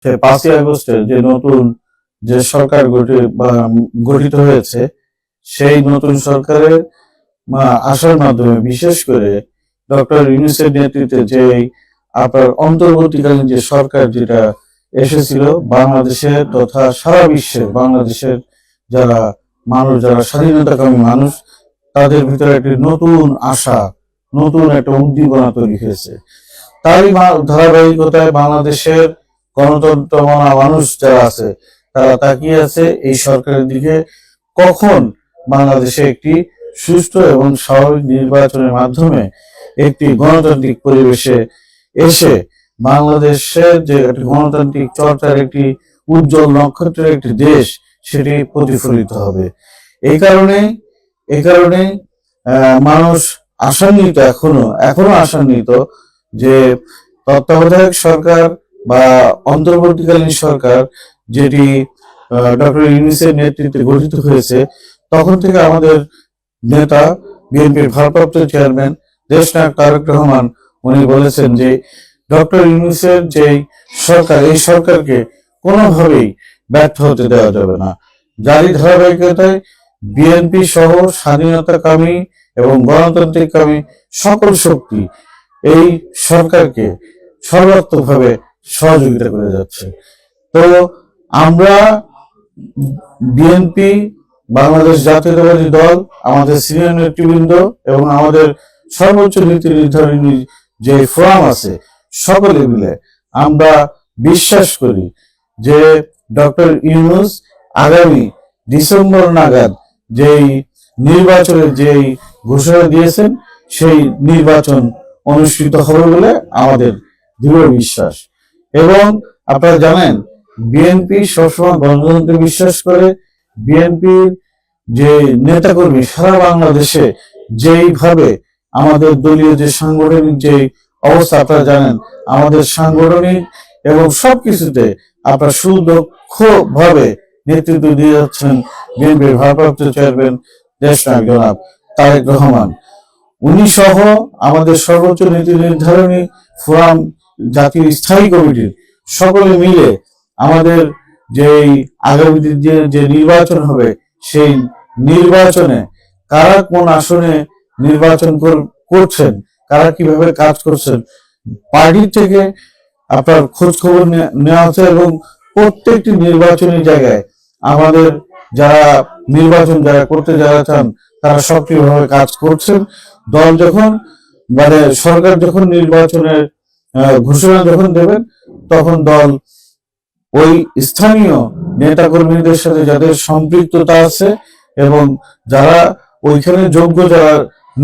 সে 5ই আগস্টের যে নতুন যে সরকার গঠিত হয়েছে, সেই নতুন সরকারের আসার মাধ্যমে বিশেষ করে ডক্টর ইউনূসের নেতৃত্বে যে আপনার অন্তর্বর্তীকালীন যে সরকার যেটা এসেছিল বাংলাদেশের তথা সারা বিশ্বের বাংলাদেশের যারা মানুষ, যারা স্বাধীনতাকামী মানুষ, তাদের ভিতরে একটি নতুন আশা, নতুন একটা উদ্দীপনা তৈরি হয়েছে। তারই ধারাবাহিকতায় বাংলাদেশের গণতন্ত্র মানা মানুষ যারা আছে তারা তাকিয়ে আছে এই সরকারের দিকে, কখন বাংলাদেশে একটি সুষ্ঠু এবং স্বাভাবিক নির্বাচনের মাধ্যমে একটি গণতান্ত্রিক পরিবেশে এসে বাংলাদেশের যে একটি গণতান্ত্রিক চর্চার একটি উজ্জ্বল নক্ষত্রের একটি দেশ সেটি প্রতিফলিত হবে। এই কারণে মানুষ আশান্বিত, এখনো আশান্বিত যে তত্ত্বাবধায়ক সরকার বা অন্তর্বর্তীকালীন সরকার যেটি ডক্টর ইউনূসের নেতৃত্বে গঠিত হয়েছে, তখন থেকে আমাদের নেতা বিএনপির ভারপ্রাপ্ত চেয়ারম্যান দেশনায়ক তারেক রহমান উনি বলেছেন যে ডক্টর ইউনূসের যে সরকার, এই সরকারকে কোনোভাবেই ব্যর্থ হতে দেওয়া যাবে না। যারই ধারাবাহিকতায় বিএনপি সহ স্বাধীনতাকামী এবং গণতান্ত্রিককামী সকল শক্তি এই সরকারকে সর্বাত্মকভাবে সহযোগিতা করে যাচ্ছে। তো আমরা বিএনপি, বাংলাদেশ জাতীয়তাবাদী দল, আমাদের সিনিয়র নেতৃবৃন্দ এবং আমাদের সর্বোচ্চ নীতি নির্ধারণী যে ফোরাম আছে, সকলে মিলে আমরা বিশ্বাস করি যে ডক্টর ইউনূস আগামী ডিসেম্বর নাগাদ যেই নির্বাচনের যেই ঘোষণা দিয়েছেন, সেই নির্বাচন অনুষ্ঠিত হবে বলে আমাদের দৃঢ় বিশ্বাস। এবং আপনারা জানেন বিএনপি সবসময় গণতন্ত্রে বিশ্বাস করে। বিএনপির যে নেতাকর্মী সারা বাংলাদেশে যেইভাবে আমাদের দলীয় যে সাংগঠনিক যে অবস্থা আপনারা জানেন, আমাদের সাংগঠনিক এবং সবকিছুতে আপনারা সুদক্ষ ভাবে নেতৃত্ব দিয়ে যাচ্ছেন বিএনপির ভারপ্রাপ্ত চেয়ারম্যান দেশনায়ক জনাব তারেক রহমান। উনি সহ আমাদের সর্বোচ্চ নীতি নির্ধারণী ফোরাম, জাতীয় স্থায়ী কমিটির সকলে মিলে আমাদের যেই আগামী যে নির্বাচন হবে, সেই নির্বাচনে কারা কোন আসনে নির্বাচন করছেন, কারা কিভাবে কাজ করছেন, পার্টি থেকে আপনার খোঁজ খবর নেওয়া হচ্ছে। এবং প্রত্যেকটি নির্বাচনী জায়গায় আমাদের যারা করতে যারা চান তারা সক্রিয়ভাবে কাজ করছেন। দল যখন সরকার যখন নির্বাচনের ঘোষণা যখন দেবেন, তখন দল ওই স্থানীয় নেতাকর্মীদের সাথে যাদের সম্পৃক্ততা আছে এবং যারা ওইখানে যোগ্য, যারা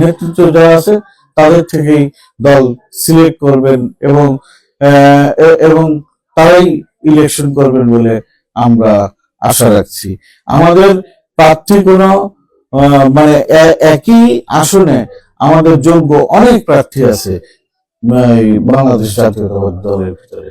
নেতৃত্ব যারা আছে, তাদের থেকেই দল সিলেক্ট করবেন এবং তারাই ইলেকশন করবেন বলে আমরা আশা রাখছি। আমাদের প্রার্থী কোনো একই আসনে আমাদের যোগ্য অনেক প্রার্থী আছে বাংলাদেশ জাতীয়তাবাদী দলের ভিতরে।